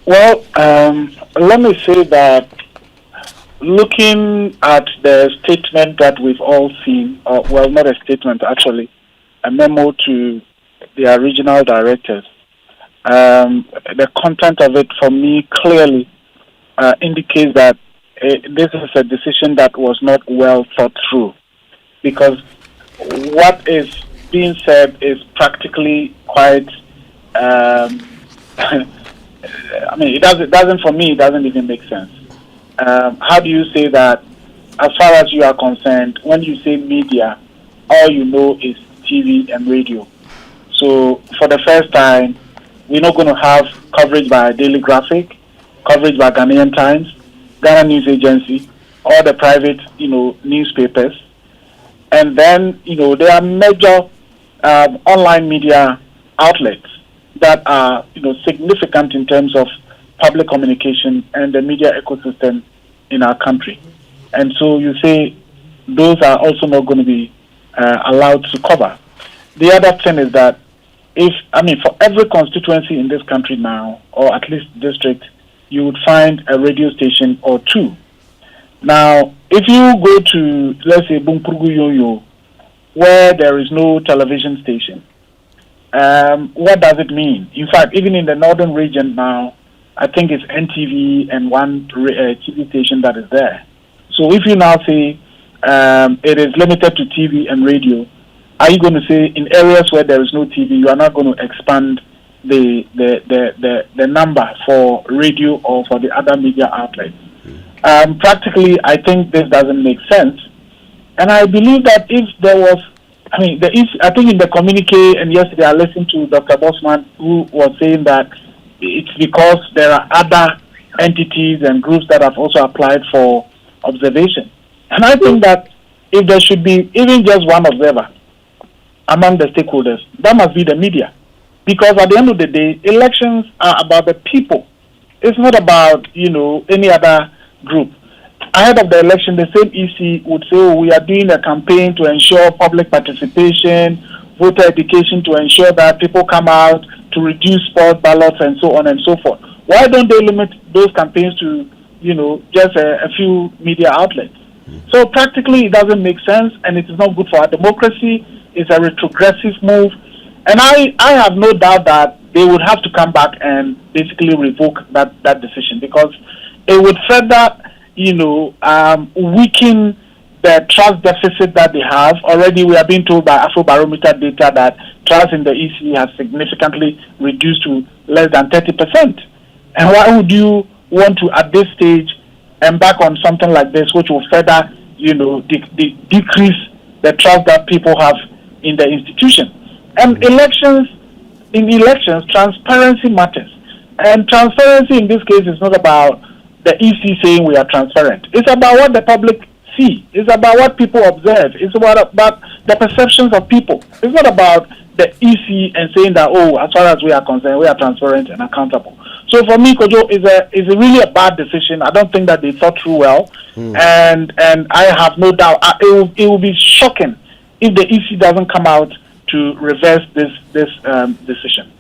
Well, let me say that looking at the statement that we've all seen, well, not a statement actually, a memo to the regional directors, the content of it for me clearly indicates that this is a decision that was not well thought through, because what is being said is practically quite. I mean, for me, it doesn't even make sense. How do you say that, as far as you are concerned, when you say media, all you know is TV and radio? So, for the first time, we're not going to have coverage by Daily Graphic, coverage by Ghanaian Times, Ghana News Agency, all the private, newspapers. And then, there are major online media outlets that are, significant in terms of public communication and the media ecosystem in our country. And so you say those are also not going to be allowed to cover. The other thing is that for every constituency in this country now, or at least district, you would find a radio station or two. Now, if you go to, let's say, Bumpurgu Yoyo, where there is no television station, what does it mean? In fact, even in the northern region now, I think it's NTV and one TV station that is there. So if you now say it is limited to TV and radio, are you going to say in areas where there is no TV, you are not going to expand the number for radio or for the other media outlets? Practically, I think this doesn't make sense. And I believe that if there was, I think in the communique, and yesterday I listened to Dr. Bosman, who was saying that it's because there are other entities and groups that have also applied for observation. And I think that if there should be even just one observer among the stakeholders, that must be the media. Because at the end of the day, elections are about the people. It's not about, any other group. Ahead of the election, the same EC would say, we are doing a campaign to ensure public participation, voter education, to ensure that people come out, to reduce spoiled ballots, and so on and so forth. Why don't they limit those campaigns to, just a few media outlets? So practically, it doesn't make sense, and it is not good for our democracy. It's a retrogressive move. And I have no doubt that they would have to come back and basically revoke that decision, because it would further, weaken the trust deficit that they have. Already we are being told by Afrobarometer data that trust in the EC has significantly reduced to less than 30%. And why would you want to, at this stage, embark on something like this, which will further, decrease the trust that people have in the institution? And in elections, transparency matters. And transparency in this case is not about the EC saying we are transparent. It's about what the public see. It's about what people observe. It's about the perceptions of people. It's not about the EC and saying that, as far as we are concerned, we are transparent and accountable. So for me, Kojo, is a really a bad decision. I don't think that they thought through well. And I have no doubt it will be shocking if the EC doesn't come out to reverse this decision.